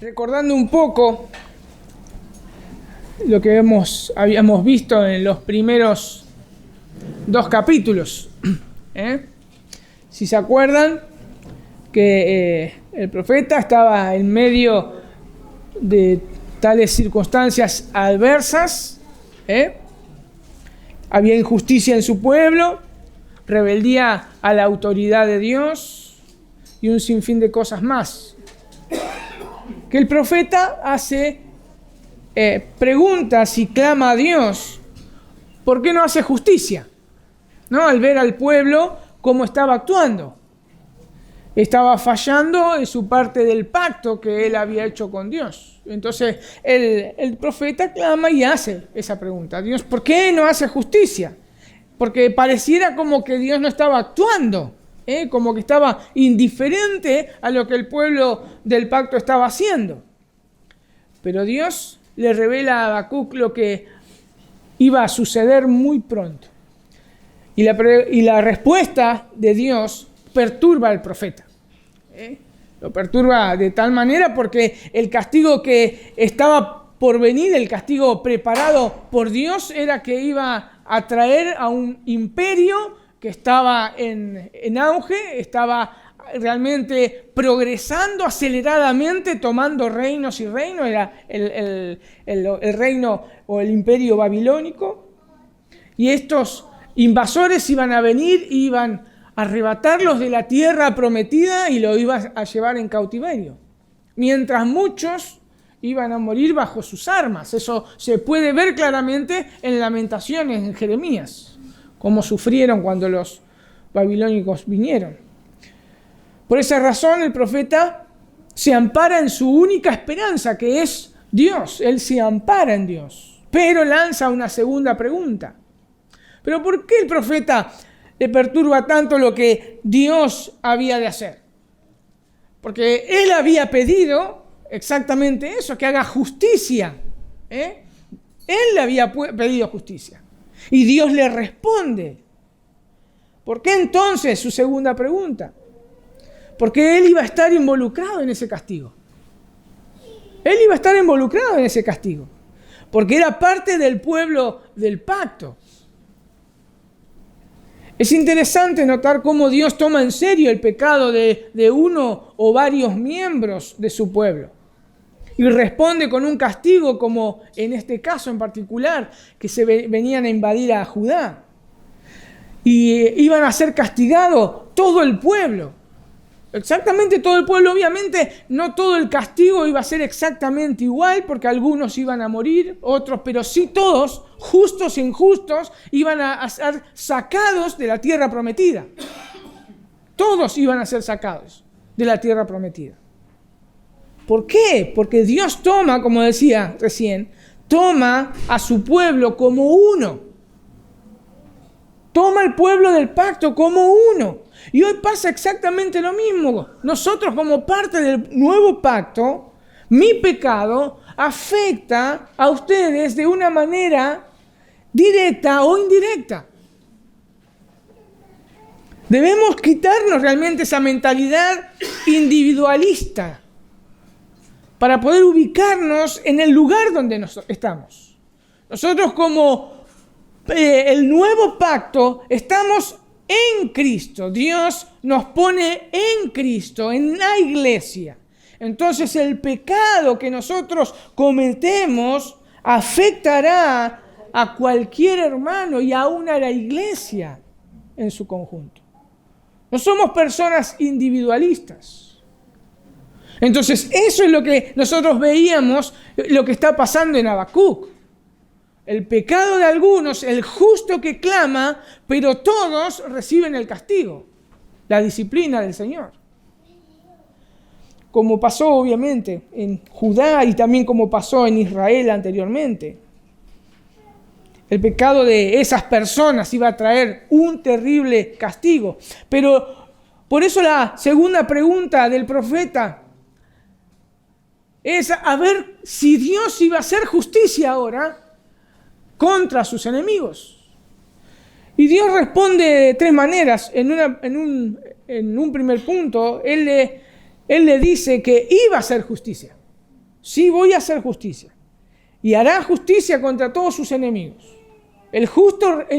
recordando un poco lo que habíamos visto en los primeros 2 capítulos. Si se acuerdan que el profeta estaba en medio de tales circunstancias adversas, había injusticia en su pueblo, rebeldía a la autoridad de Dios y un sinfín de cosas más. Que el profeta hace preguntas y clama a Dios, ¿por qué no hace justicia? ¿No? Al ver al pueblo cómo estaba actuando. Estaba fallando en su parte del pacto que él había hecho con Dios. Entonces el profeta clama y hace esa pregunta. Dios, ¿por qué no hace justicia? Porque pareciera como que Dios no estaba actuando, como que estaba indiferente a lo que el pueblo del pacto estaba haciendo. Pero Dios le revela a Habacuc lo que iba a suceder muy pronto. Y la respuesta de Dios perturba al profeta. Lo perturba de tal manera porque el castigo que estaba por venir, el castigo preparado por Dios, era que iba a traer a un imperio que estaba en auge, estaba realmente progresando aceleradamente, tomando reinos y reinos. Era el reino o el imperio babilónico. Y estos invasores iban a venir, iban a arrebatarlos de la tierra prometida y lo iban a llevar en cautiverio. Mientras muchos iban a morir bajo sus armas. Eso se puede ver claramente en Lamentaciones, en Jeremías, cómo sufrieron cuando los babilónicos vinieron. Por esa razón el profeta se ampara en su única esperanza, que es Dios. Él se ampara en Dios, pero lanza una segunda pregunta. ¿Pero por qué el profeta le perturba tanto lo que Dios había de hacer? Porque él había pedido exactamente eso, que haga justicia. Él le había pedido justicia. Y Dios le responde. ¿Por qué entonces su segunda pregunta? Porque él iba a estar involucrado en ese castigo. Él iba a estar involucrado en ese castigo. Porque era parte del pueblo del pacto. Es interesante notar cómo Dios toma en serio el pecado de uno o varios miembros de su pueblo. Y responde con un castigo, como en este caso en particular, que venían a invadir a Judá. Y iban a ser castigados todo el pueblo. Exactamente todo el pueblo. Obviamente no todo el castigo iba a ser exactamente igual, porque algunos iban a morir, otros, pero sí todos, justos e injustos, iban a ser sacados de la tierra prometida. Todos iban a ser sacados de la tierra prometida. ¿Por qué? Porque Dios toma, como decía recién, toma a su pueblo como uno. Toma al pueblo del pacto como uno. Y hoy pasa exactamente lo mismo. Nosotros, como parte del nuevo pacto, mi pecado afecta a ustedes de una manera directa o indirecta. Debemos quitarnos realmente esa mentalidad individualista para poder ubicarnos en el lugar donde estamos. Nosotros, como el nuevo pacto, estamos en Cristo. Dios nos pone en Cristo, en la iglesia. Entonces el pecado que nosotros cometemos afectará a cualquier hermano y aún a la iglesia en su conjunto. No somos personas individualistas. Entonces eso es lo que nosotros veíamos, lo que está pasando en Habacuc. El pecado de algunos, el justo que clama, pero todos reciben el castigo, la disciplina del Señor. Como pasó obviamente en Judá y también como pasó en Israel anteriormente. El pecado de esas personas iba a traer un terrible castigo. Pero por eso la segunda pregunta del profeta es a ver si Dios iba a hacer justicia ahora contra sus enemigos. Y Dios responde de 3 maneras. En un primer punto, Él le dice que iba a hacer justicia. Sí, voy a hacer justicia. Y hará justicia contra todos sus enemigos. El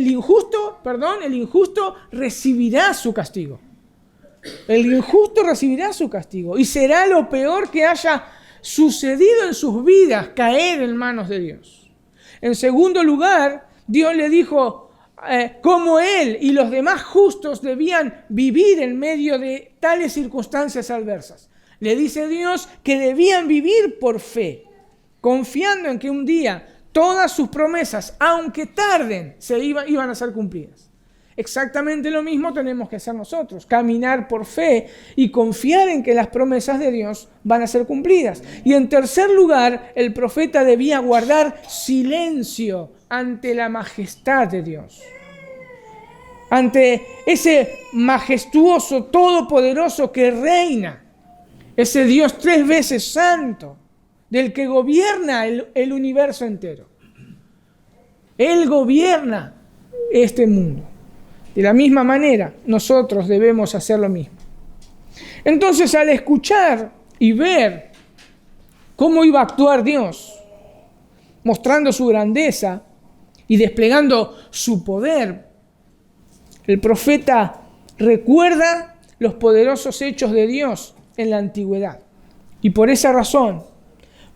injusto recibirá su castigo. El injusto recibirá su castigo. Y será lo peor que haya sucedido en sus vidas, caer en manos de Dios. En segundo lugar, Dios le dijo cómo él y los demás justos debían vivir en medio de tales circunstancias adversas. Le dice Dios que debían vivir por fe, confiando en que un día todas sus promesas, aunque tarden, iban a ser cumplidas. Exactamente lo mismo tenemos que hacer nosotros, caminar por fe y confiar en que las promesas de Dios van a ser cumplidas. Y en tercer lugar, el profeta debía guardar silencio ante la majestad de Dios. Ante ese majestuoso, todopoderoso que reina, ese Dios 3 veces santo, del que gobierna el universo entero. Él gobierna este mundo. De la misma manera, nosotros debemos hacer lo mismo. Entonces, al escuchar y ver cómo iba a actuar Dios, mostrando su grandeza y desplegando su poder, el profeta recuerda los poderosos hechos de Dios en la antigüedad. Y por esa razón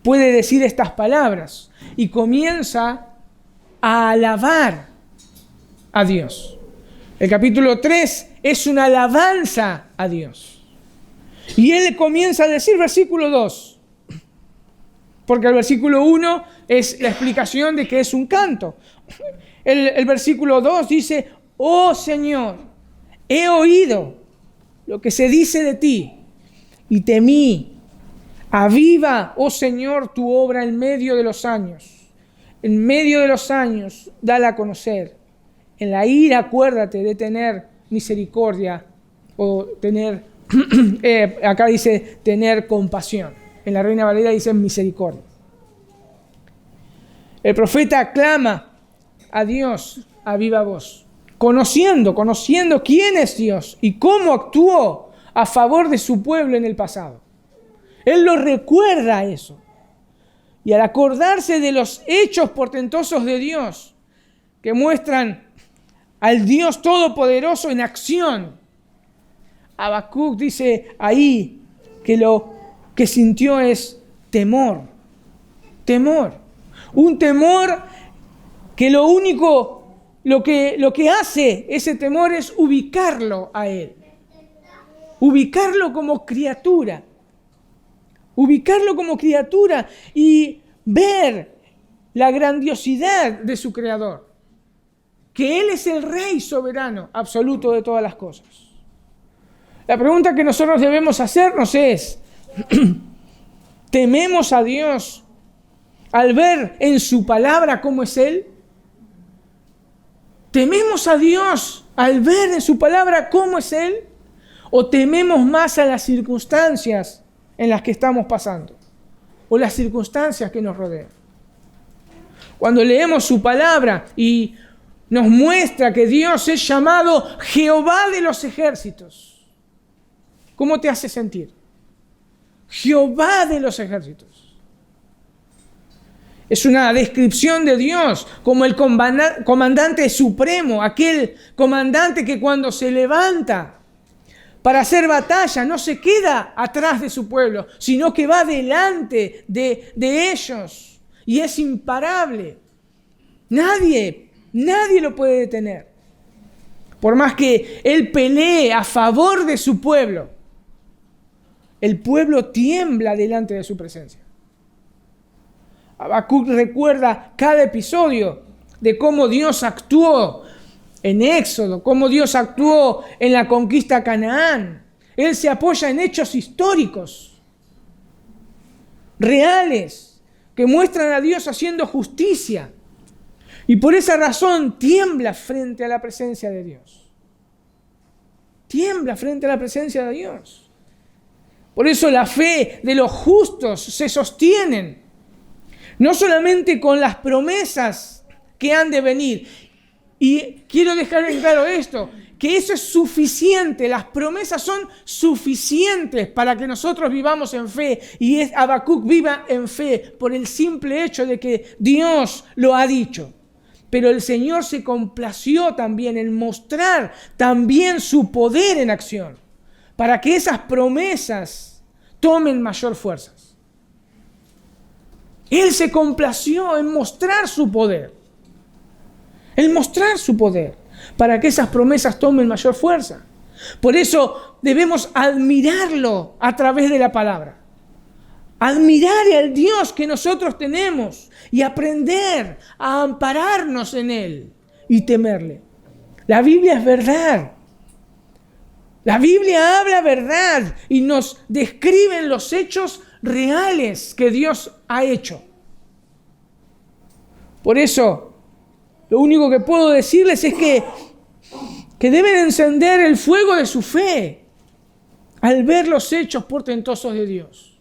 puede decir estas palabras y comienza a alabar a Dios. El capítulo 3 es una alabanza a Dios. Y él comienza a decir versículo 2, porque el versículo 1 es la explicación de que es un canto. El versículo 2 dice: oh Señor, he oído lo que se dice de ti y temí. Aviva, oh Señor, tu obra en medio de los años. En medio de los años, dala a conocer. En la ira, acuérdate de tener misericordia o tener, acá dice tener compasión. En la Reina Valera dice misericordia. El profeta clama a Dios a viva voz, conociendo quién es Dios y cómo actuó a favor de su pueblo en el pasado. Él lo recuerda eso. Y al acordarse de los hechos portentosos de Dios, que muestran al Dios Todopoderoso en acción, Habacuc dice ahí que lo que sintió es temor. Temor. Un temor que lo que hace ese temor es ubicarlo a Él. Ubicarlo como criatura. Ubicarlo como criatura y ver la grandiosidad de su Creador. Que Él es el Rey soberano, absoluto de todas las cosas. La pregunta que nosotros debemos hacernos es, ¿tememos a Dios al ver en su palabra cómo es Él? ¿Tememos a Dios al ver en su palabra cómo es Él? ¿O tememos más a las circunstancias en las que estamos pasando? ¿O las circunstancias que nos rodean? Cuando leemos su palabra y nos muestra que Dios es llamado Jehová de los ejércitos, ¿cómo te hace sentir? Jehová de los ejércitos. Es una descripción de Dios como el comandante supremo, aquel comandante que cuando se levanta para hacer batalla no se queda atrás de su pueblo, sino que va delante de ellos y es imparable. Nadie lo puede detener. Por más que Él pelee a favor de su pueblo, el pueblo tiembla delante de su presencia. Habacuc recuerda cada episodio de cómo Dios actuó en Éxodo, cómo Dios actuó en la conquista a Canaán. Él se apoya en hechos históricos, reales, que muestran a Dios haciendo justicia. Y por esa razón tiembla frente a la presencia de Dios. Tiembla frente a la presencia de Dios. Por eso la fe de los justos se sostienen, no solamente con las promesas que han de venir. Y quiero dejar en claro esto, que eso es suficiente, las promesas son suficientes para que nosotros vivamos en fe, y Habacuc viva en fe por el simple hecho de que Dios lo ha dicho. Pero el Señor se complació también en mostrar también su poder en acción, para que esas promesas tomen mayor fuerza. Él se complació en mostrar su poder, para que esas promesas tomen mayor fuerza. Por eso debemos admirarlo a través de la palabra. Admirar al Dios que nosotros tenemos y aprender a ampararnos en Él y temerle. La Biblia es verdad. La Biblia habla verdad y nos describen los hechos reales que Dios ha hecho. Por eso, lo único que puedo decirles es que deben encender el fuego de su fe al ver los hechos portentosos de Dios.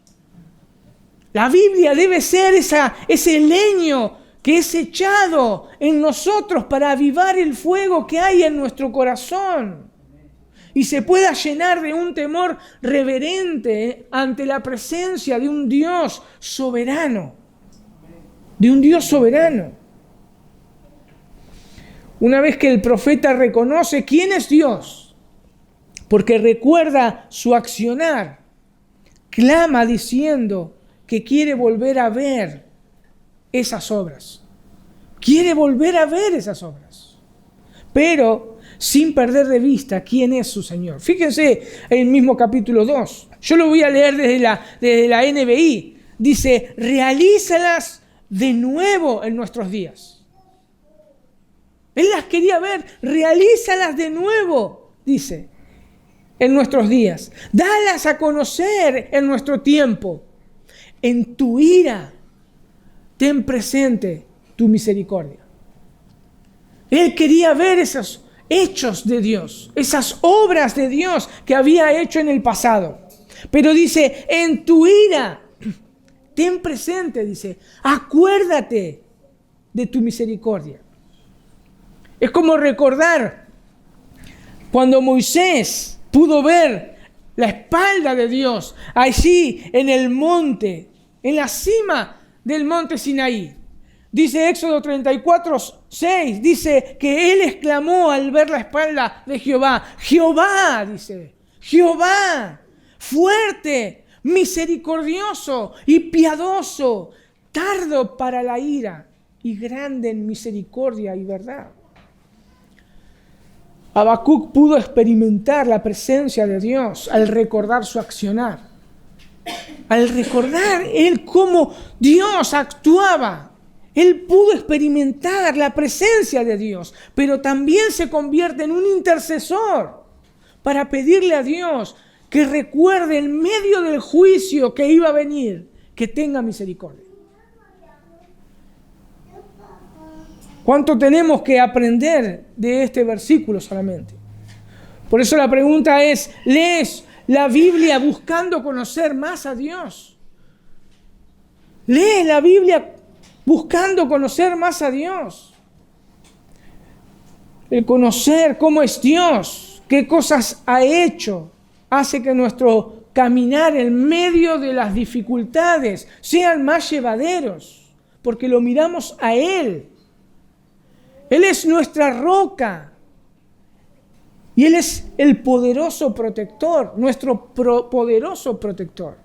La Biblia debe ser ese leño que es echado en nosotros para avivar el fuego que hay en nuestro corazón y se pueda llenar de un temor reverente ante la presencia de un Dios soberano. Una vez que el profeta reconoce quién es Dios, porque recuerda su accionar, clama diciendo que quiere volver a ver esas obras. Pero sin perder de vista quién es su Señor. Fíjense en el mismo capítulo 2. Yo lo voy a leer desde la NBI. Dice, realízalas de nuevo en nuestros días. Él las quería ver, realízalas de nuevo, dice, en nuestros días. Dalas a conocer en nuestro tiempo. En tu ira, ten presente tu misericordia. Él quería ver esos hechos de Dios, esas obras de Dios que había hecho en el pasado. Pero dice, en tu ira, ten presente, dice, acuérdate de tu misericordia. Es como recordar cuando Moisés pudo ver la espalda de Dios allí en el monte, en la cima del monte Sinaí. Dice Éxodo 34:6, dice que él exclamó al ver la espalda de Jehová, Jehová, dice, Jehová, fuerte, misericordioso y piadoso, tardo para la ira y grande en misericordia y verdad. Habacuc pudo experimentar la presencia de Dios al recordar su accionar. Al recordar él cómo Dios actuaba, él pudo experimentar la presencia de Dios, pero también se convierte en un intercesor para pedirle a Dios que recuerde en medio del juicio que iba a venir, que tenga misericordia. ¿Cuánto tenemos que aprender de este versículo solamente? Por eso la pregunta es, ¿lees la Biblia buscando conocer más a Dios? ¿Lees la Biblia buscando conocer más a Dios? El conocer cómo es Dios, qué cosas ha hecho, hace que nuestro caminar en medio de las dificultades sean más llevaderos, porque lo miramos a Él. Él es nuestra roca y Él es el poderoso protector, nuestro poderoso protector.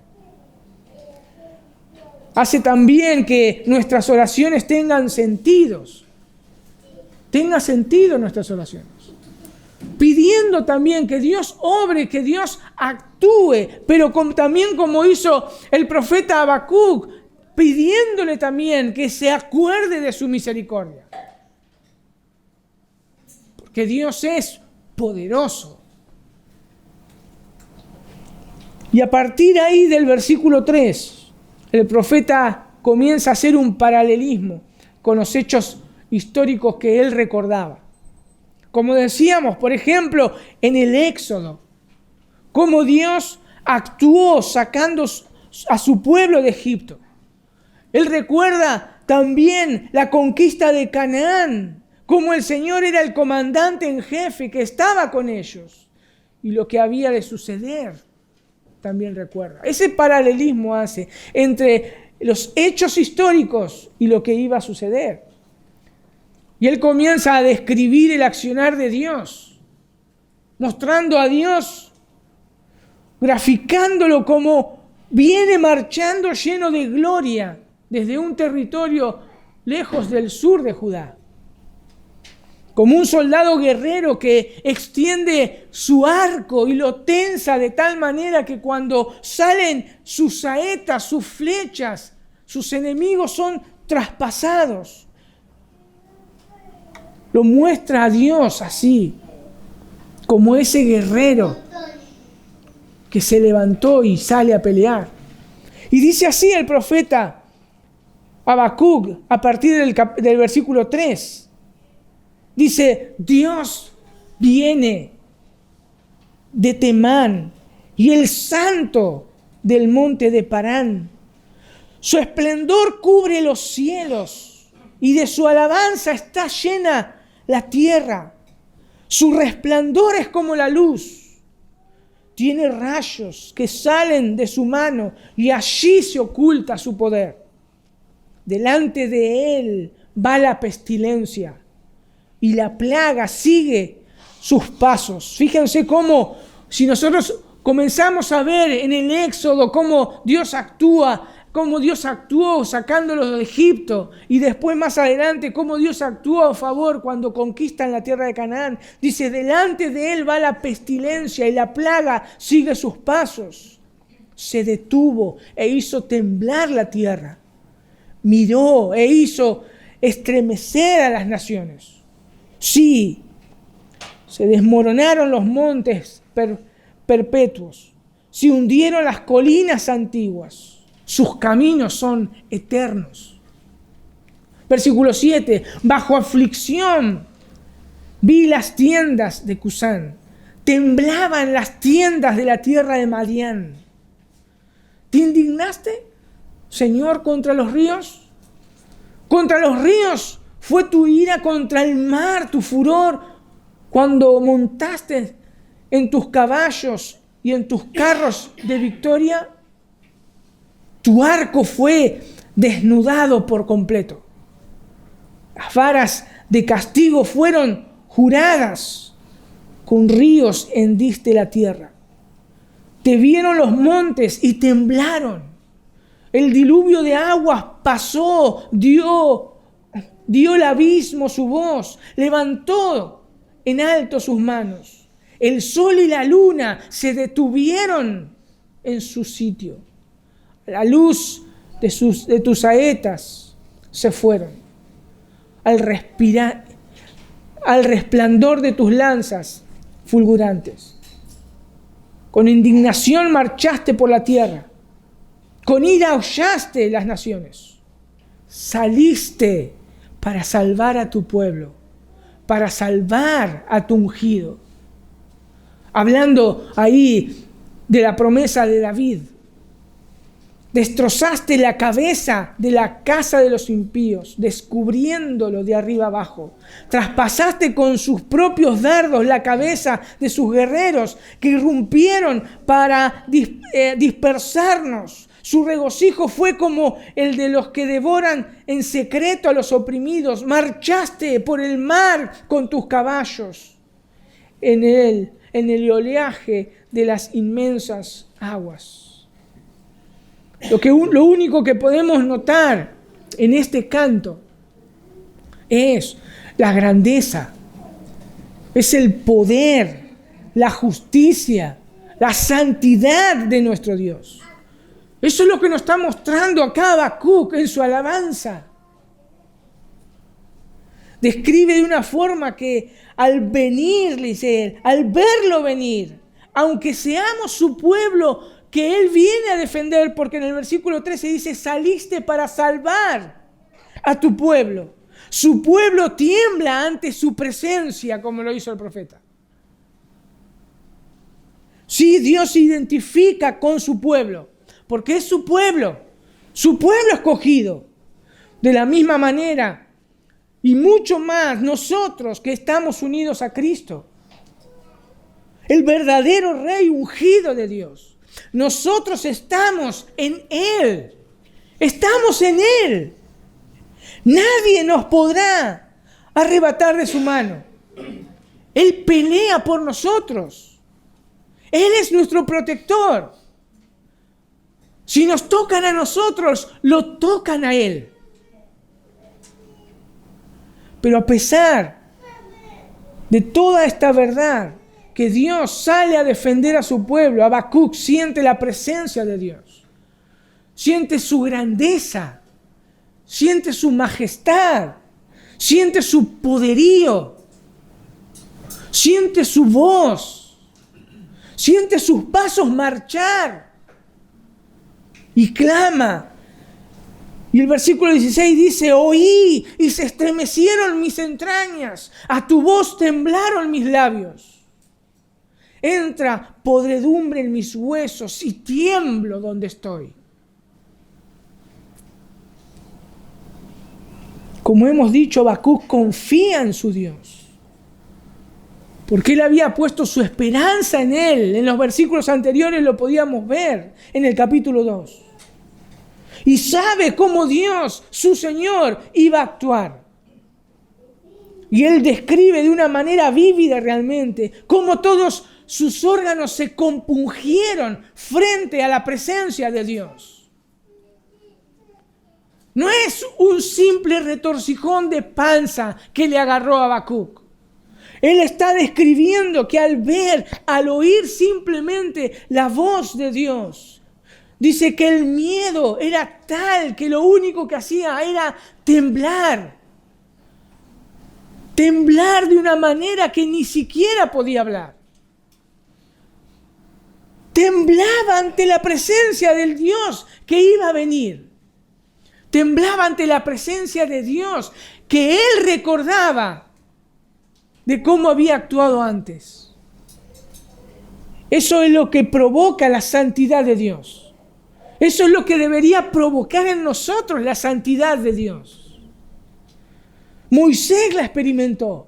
Hace también que nuestras oraciones tengan sentido nuestras oraciones. Pidiendo también que Dios obre, que Dios actúe, pero también como hizo el profeta Habacuc, pidiéndole también que se acuerde de su misericordia. Que Dios es poderoso. Y a partir ahí del versículo 3, el profeta comienza a hacer un paralelismo con los hechos históricos que él recordaba. Como decíamos, por ejemplo, en el Éxodo, cómo Dios actuó sacando a su pueblo de Egipto. Él recuerda también la conquista de Canaán, cómo el Señor era el comandante en jefe que estaba con ellos y lo que había de suceder. También recuerda. Ese paralelismo hace entre los hechos históricos y lo que iba a suceder. Y él comienza a describir el accionar de Dios, mostrando a Dios, graficándolo como viene marchando lleno de gloria desde un territorio lejos del sur de Judá. Como un soldado guerrero que extiende su arco y lo tensa de tal manera que cuando salen sus saetas, sus flechas, sus enemigos son traspasados. Lo muestra a Dios así, como ese guerrero que se levantó y sale a pelear. Y dice así el profeta Habacuc a partir del versículo 3. Dice, Dios viene de Temán y el santo del monte de Parán. Su esplendor cubre los cielos y de su alabanza está llena la tierra. Su resplandor es como la luz. Tiene rayos que salen de su mano y allí se oculta su poder. Delante de él va la pestilencia y la plaga sigue sus pasos. Fíjense cómo, si nosotros comenzamos a ver en el Éxodo cómo Dios actúa, cómo Dios actuó sacándolos de Egipto, y después más adelante cómo Dios actuó a favor cuando conquistan la tierra de Canaán. Dice, delante de él va la pestilencia y la plaga sigue sus pasos. Se detuvo e hizo temblar la tierra. Miró e hizo estremecer a las naciones. Sí, se desmoronaron los montes perpetuos, se hundieron las colinas antiguas, sus caminos son eternos. Versículo 7, bajo aflicción vi las tiendas de Cusán, temblaban las tiendas de la tierra de Madián. ¿Te indignaste, Señor, contra los ríos? Contra los ríos fue tu ira, contra el mar, tu furor, cuando montaste en tus caballos y en tus carros de victoria. Tu arco fue desnudado por completo. Las varas de castigo fueron juradas. Con ríos hendiste la tierra. Te vieron los montes y temblaron. El diluvio de aguas pasó, dio el abismo su voz, levantó en alto sus manos. El sol y la luna se detuvieron en su sitio. La luz de tus saetas se fueron. Al resplandor de tus lanzas fulgurantes. Con indignación marchaste por la tierra. Con ira hollaste las naciones. Saliste para salvar a tu pueblo, para salvar a tu ungido. Hablando ahí de la promesa de David. Destrozaste la cabeza de la casa de los impíos, descubriéndolo de arriba abajo. Traspasaste con sus propios dardos la cabeza de sus guerreros que irrumpieron para dispersarnos. Su regocijo fue como el de los que devoran en secreto a los oprimidos. Marchaste por el mar con tus caballos en el oleaje de las inmensas aguas. Lo único que podemos notar en este canto es la grandeza, es el poder, la justicia, la santidad de nuestro Dios. Eso es lo que nos está mostrando acá Habacuc en su alabanza. Describe de una forma que al venir, dice él, al verlo venir, aunque seamos su pueblo, que él viene a defender, porque en el versículo 13 dice, saliste para salvar a tu pueblo. Su pueblo tiembla ante su presencia, como lo hizo el profeta. Sí, Dios se identifica con su pueblo, porque es su pueblo escogido. De la misma manera, y mucho más nosotros que estamos unidos a Cristo, el verdadero Rey ungido de Dios. Nosotros estamos en Él. Estamos en Él. Nadie nos podrá arrebatar de su mano. Él pelea por nosotros. Él es nuestro protector. Si nos tocan a nosotros, lo tocan a Él. Pero a pesar de toda esta verdad, que Dios sale a defender a su pueblo, Habacuc siente la presencia de Dios. Siente su grandeza. Siente su majestad. Siente su poderío. Siente su voz. Siente sus pasos marchar. Y clama. Y el versículo 16 dice: oí y se estremecieron mis entrañas. A tu voz temblaron mis labios. Entra podredumbre en mis huesos y tiemblo donde estoy. Como hemos dicho, Habacuc confía en su Dios. Porque él había puesto su esperanza en Él. En los versículos anteriores lo podíamos ver en el capítulo 2. Y sabe cómo Dios, su Señor, iba a actuar. Y él describe de una manera vívida realmente cómo todos sus órganos se compungieron frente a la presencia de Dios. No es un simple retorcijón de panza que le agarró a Habacuc. Él está describiendo que al oír simplemente la voz de Dios, dice que el miedo era tal que lo único que hacía era temblar. Temblar de una manera que ni siquiera podía hablar. Temblaba ante la presencia del Dios que iba a venir. Temblaba ante la presencia de Dios que él recordaba de cómo había actuado antes. Eso es lo que provoca la santidad de Dios. Eso es lo que debería provocar en nosotros la santidad de Dios. Moisés la experimentó.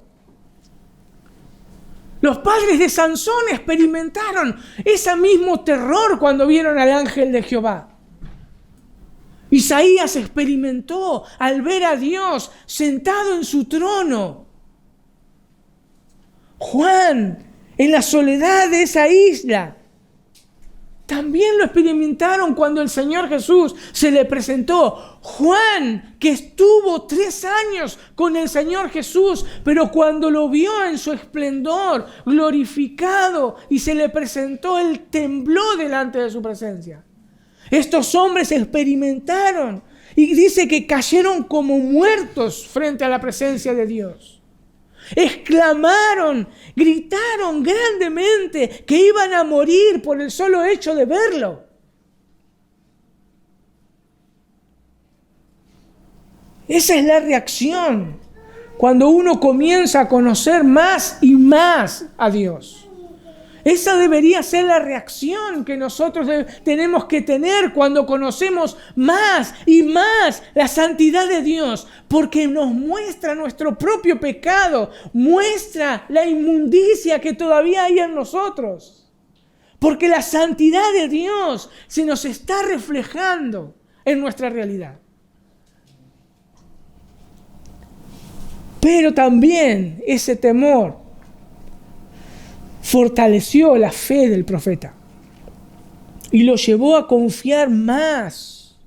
Los padres de Sansón experimentaron ese mismo terror cuando vieron al ángel de Jehová. Isaías experimentó al ver a Dios sentado en su trono. Juan, en la soledad de esa isla, también lo experimentaron cuando el Señor Jesús se le presentó. Juan, que estuvo 3 años con el Señor Jesús, pero cuando lo vio en su esplendor, glorificado, y se le presentó, él tembló delante de su presencia. Estos hombres experimentaron y dice que cayeron como muertos frente a la presencia de Dios. Exclamaron, gritaron grandemente que iban a morir por el solo hecho de verlo. Esa es la reacción cuando uno comienza a conocer más y más a Dios. Esa debería ser la reacción que nosotros tenemos que tener cuando conocemos más y más la santidad de Dios, porque nos muestra nuestro propio pecado, muestra la inmundicia que todavía hay en nosotros, porque la santidad de Dios se nos está reflejando en nuestra realidad. Pero también ese temor fortaleció la fe del profeta y lo llevó a confiar más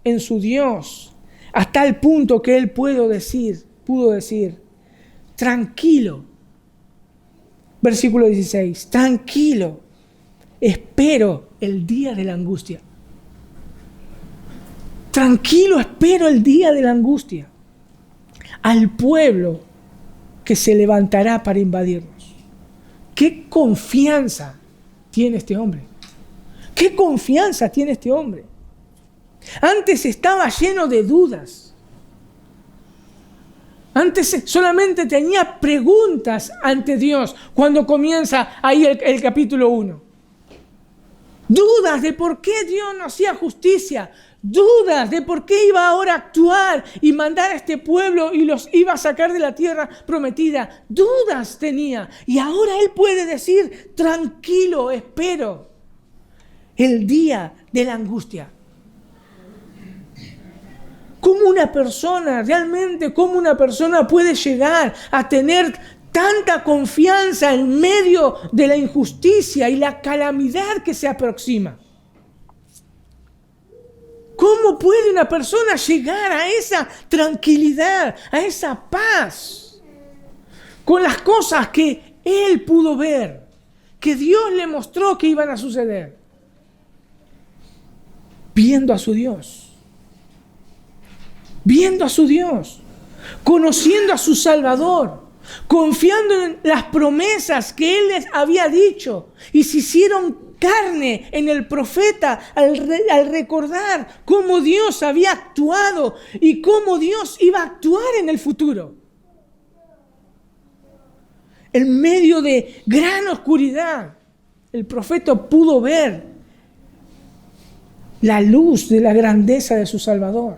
en su Dios, hasta el punto que él pudo decir, tranquilo, versículo 16, tranquilo, espero el día de la angustia. Tranquilo, espero el día de la angustia, al pueblo que se levantará para invadirnos. ¿Qué confianza tiene este hombre? ¿Qué confianza tiene este hombre? Antes estaba lleno de dudas. Antes solamente tenía preguntas ante Dios cuando comienza ahí el capítulo 1. Dudas de por qué Dios no hacía justicia. dudas de por qué iba ahora a actuar y mandar a este pueblo y los iba a sacar de la tierra prometida. Dudas tenía. Y ahora él puede decir, tranquilo, espero el día de la angustia. ¿Cómo una persona, realmente, cómo una persona puede llegar a tener tanta confianza en medio de la injusticia y la calamidad que se aproxima? ¿Cómo puede una persona llegar a esa tranquilidad, a esa paz, con las cosas que él pudo ver, que Dios le mostró que iban a suceder? Viendo a su Dios, conociendo a su Salvador, confiando en las promesas que Él les había dicho y se hicieron carne en el profeta al recordar cómo Dios había actuado y cómo Dios iba a actuar en el futuro. En medio de gran oscuridad, el profeta pudo ver la luz de la grandeza de su Salvador.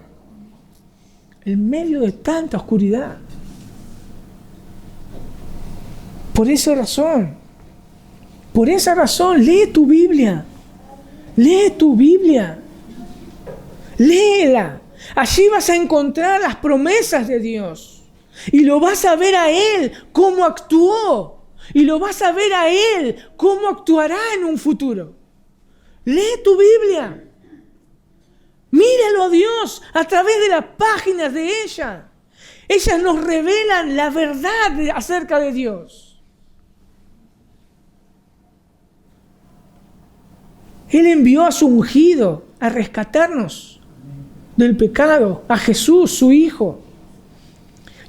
En medio de tanta oscuridad. Por esa razón, lee tu Biblia. Léela. Allí vas a encontrar las promesas de Dios. Y lo vas a ver a Él cómo actuó. Y lo vas a ver a Él cómo actuará en un futuro. Lee tu Biblia. Míralo a Dios a través de las páginas de ella. Ellas nos revelan la verdad acerca de Dios. Él envió a su ungido a rescatarnos del pecado, a Jesús, su Hijo.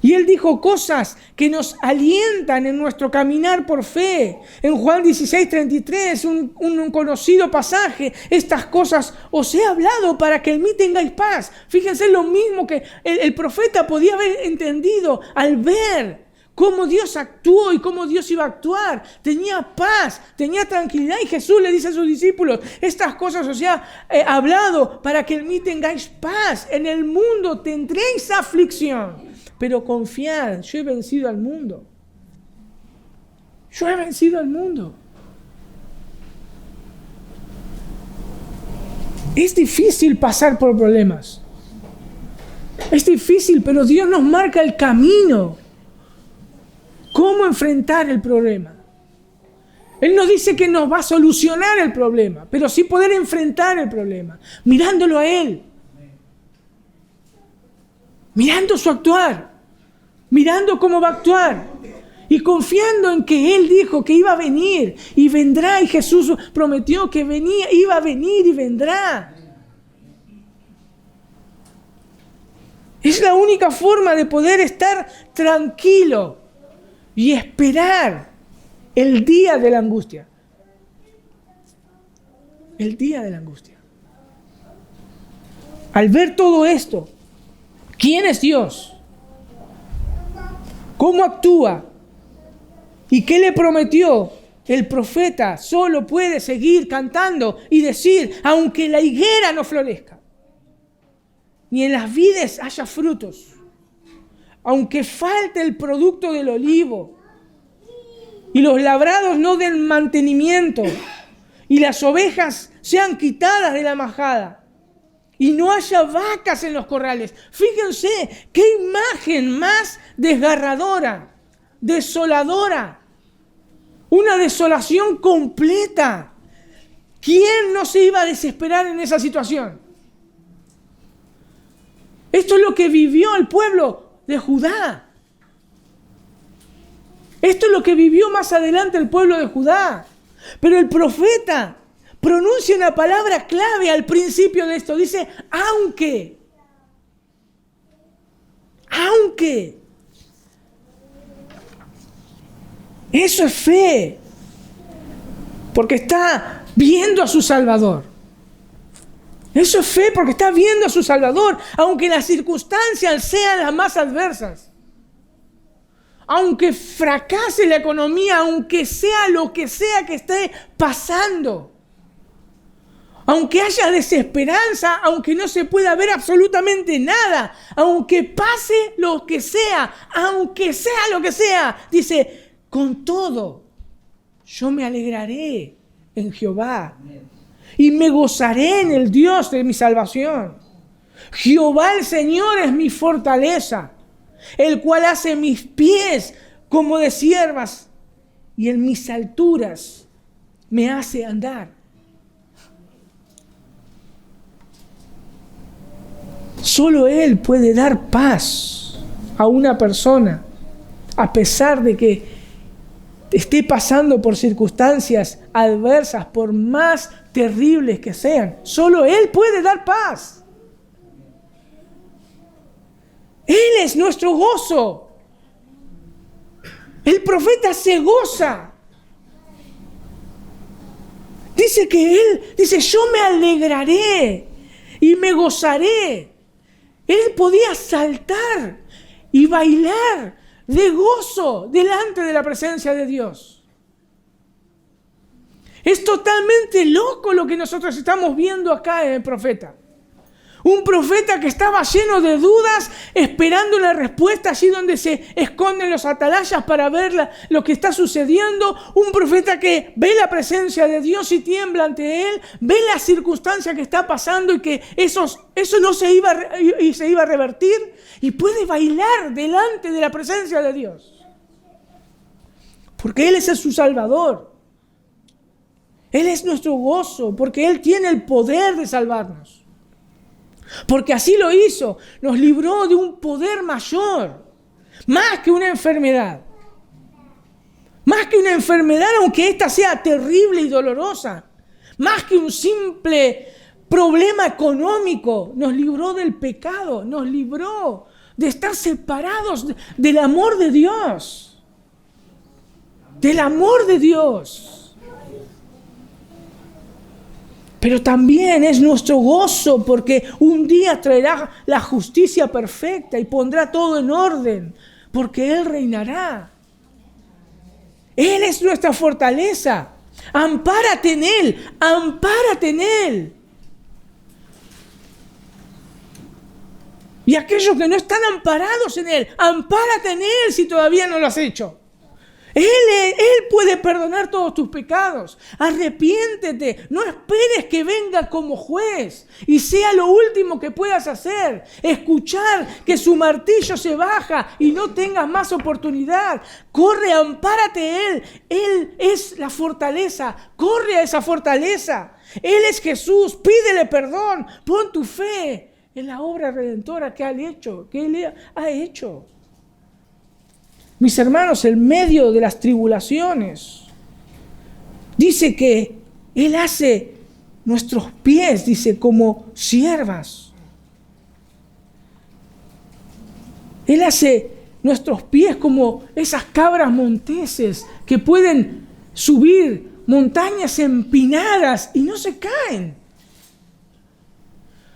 Y Él dijo cosas que nos alientan en nuestro caminar por fe. En Juan 16:33, un conocido pasaje, estas cosas os he hablado para que en mí tengáis paz. Fíjense lo mismo que el profeta podía haber entendido al ver cómo Dios actuó y cómo Dios iba a actuar. Tenía paz, tenía tranquilidad. Y Jesús le dice a sus discípulos, estas cosas os he hablado para que en mí tengáis paz. En el mundo tendréis aflicción. Pero confiad, yo he vencido al mundo. Es difícil pasar por problemas. Es difícil, pero Dios nos marca el camino. ¿Cómo enfrentar el problema? Él no dice que nos va a solucionar el problema, pero sí poder enfrentar el problema, mirándolo a Él. Mirando su actuar, mirando cómo va a actuar y confiando en que Él dijo que iba a venir y vendrá, y Jesús prometió que iba a venir y vendrá. Es la única forma de poder estar tranquilo y esperar el día de la angustia. El día de la angustia. Al ver todo esto, ¿quién es Dios? ¿Cómo actúa? ¿Y qué le prometió? El profeta solo puede seguir cantando y decir, aunque la higuera no florezca, ni en las vides haya frutos, aunque falte el producto del olivo, y los labrados no den mantenimiento, y las ovejas sean quitadas de la majada, y no haya vacas en los corrales. Fíjense, qué imagen más desgarradora, desoladora. Una desolación completa. ¿Quién no se iba a desesperar en esa situación? Esto es lo que vivió el pueblo de Judá. Esto es lo que vivió más adelante el pueblo de Judá. Pero el profeta pronuncia una palabra clave al principio de esto. Dice, aunque. Eso es fe. Porque está viendo a su Salvador. Eso es fe porque está viendo a su Salvador. Aunque las circunstancias sean las más adversas. Aunque fracase la economía, aunque sea lo que sea que esté pasando. Aunque haya desesperanza, aunque no se pueda ver absolutamente nada, aunque pase lo que sea, aunque sea lo que sea, dice, con todo, yo me alegraré en Jehová y me gozaré en el Dios de mi salvación. Jehová el Señor es mi fortaleza, el cual hace mis pies como de ciervas y en mis alturas me hace andar. Solo Él puede dar paz a una persona, a pesar de que esté pasando por circunstancias adversas, por más terribles que sean. Solo Él puede dar paz. Él es nuestro gozo. El profeta se goza. Dice que Él, yo me alegraré y me gozaré. Él podía saltar y bailar de gozo delante de la presencia de Dios. Es totalmente loco lo que nosotros estamos viendo acá en el profeta. Un profeta que estaba lleno de dudas, esperando una respuesta allí donde se esconden los atalayas para ver lo que está sucediendo. Un profeta que ve la presencia de Dios y tiembla ante Él, ve la circunstancia que está pasando y que eso no se iba a revertir, y puede bailar delante de la presencia de Dios. Porque Él es su Salvador. Él es nuestro gozo, porque Él tiene el poder de salvarnos. Porque así lo hizo, nos libró de un poder mayor, más que una enfermedad. Más que una enfermedad, aunque ésta sea terrible y dolorosa. Más que un simple problema económico, nos libró del pecado, nos libró de estar separados del amor de Dios. Del amor de Dios. Pero también es nuestro gozo, porque un día traerá la justicia perfecta y pondrá todo en orden, porque Él reinará. Él es nuestra fortaleza. Ampárate en Él, ampárate en Él. Y aquellos que no están amparados en Él, ampárate en Él si todavía no lo has hecho. Él puede perdonar todos tus pecados. Arrepiéntete. No esperes que venga como juez y sea lo último que puedas hacer. Escuchar que su martillo se baja y no tengas más oportunidad. Corre, ampárate en Él. Él es la fortaleza. Corre a esa fortaleza. Él es Jesús. Pídele perdón. Pon tu fe en la obra redentora que Él ha hecho. Mis hermanos, en medio de las tribulaciones, dice que Él hace nuestros pies, dice, como siervas. Él hace nuestros pies como esas cabras monteses que pueden subir montañas empinadas y no se caen.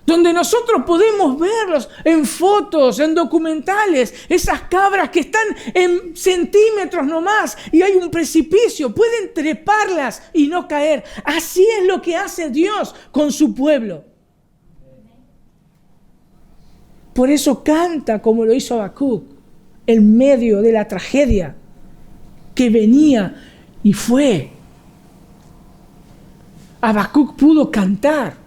Donde nosotros podemos verlos en fotos, en documentales, esas cabras que están en centímetros nomás y hay un precipicio, pueden treparlas y no caer. Así es lo que hace Dios con su pueblo. Por eso canta como lo hizo Habacuc, en medio de la tragedia que venía y fue. Habacuc pudo cantar.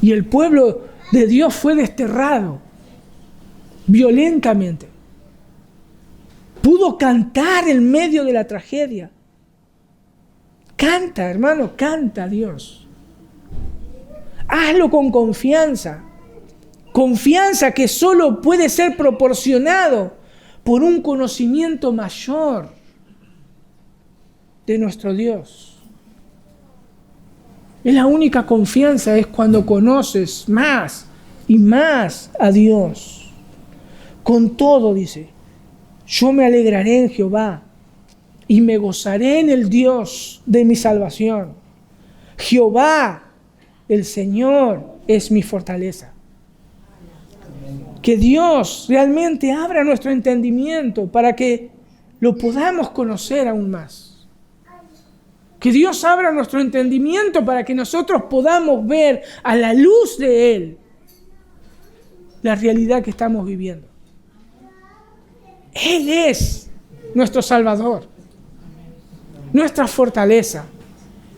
Y el pueblo de Dios fue desterrado violentamente. Pudo cantar en medio de la tragedia. Canta, hermano, canta a Dios. Hazlo con confianza. Confianza que solo puede ser proporcionado por un conocimiento mayor de nuestro Dios. Es la única confianza, es cuando conoces más y más a Dios. Con todo, dice, yo me alegraré en Jehová y me gozaré en el Dios de mi salvación. Jehová, el Señor, es mi fortaleza. Que Dios realmente abra nuestro entendimiento para que lo podamos conocer aún más. Que Dios abra nuestro entendimiento para que nosotros podamos ver a la luz de Él la realidad que estamos viviendo. Él es nuestro Salvador, nuestra fortaleza,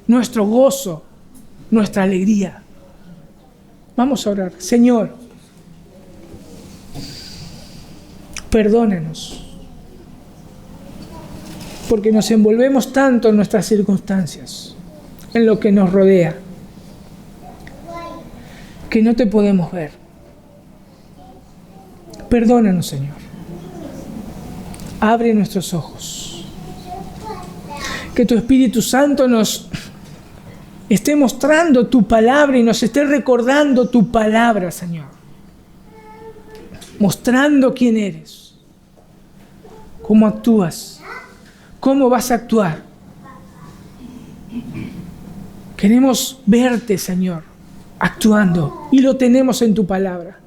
nuestro gozo, nuestra alegría. Vamos a orar. Señor, perdónanos, porque nos envolvemos tanto en nuestras circunstancias, en lo que nos rodea, que no te podemos ver. Perdónanos, Señor. Abre nuestros ojos. Que tu Espíritu Santo nos esté mostrando tu palabra y nos esté recordando tu palabra, Señor. Mostrando quién eres, cómo actúas, cómo vas a actuar. Queremos verte, Señor, actuando, y lo tenemos en tu palabra.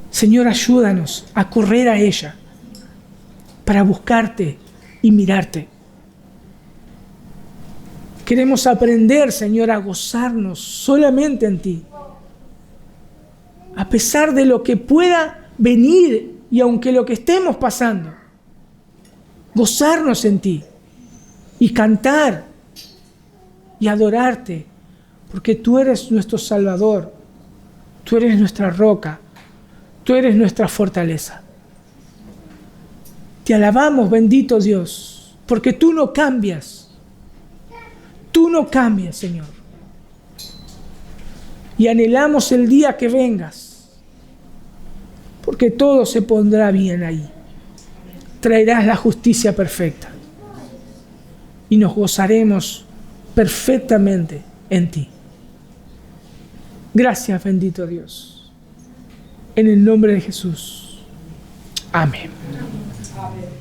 Señor, ayúdanos a correr a ella para buscarte y mirarte. Queremos aprender, Señor, a gozarnos solamente en ti. A pesar de lo que pueda venir y aunque lo que estemos pasando, gozarnos en ti y cantar y adorarte, porque tú eres nuestro Salvador, tú eres nuestra roca, tú eres nuestra fortaleza. Te alabamos, bendito Dios, porque tú no cambias. Tú no cambias, Señor. Y anhelamos el día que vengas, porque todo se pondrá bien ahí. Traerás la justicia perfecta y nos gozaremos perfectamente en ti. Gracias, bendito Dios. En el nombre de Jesús. Amén. Amén.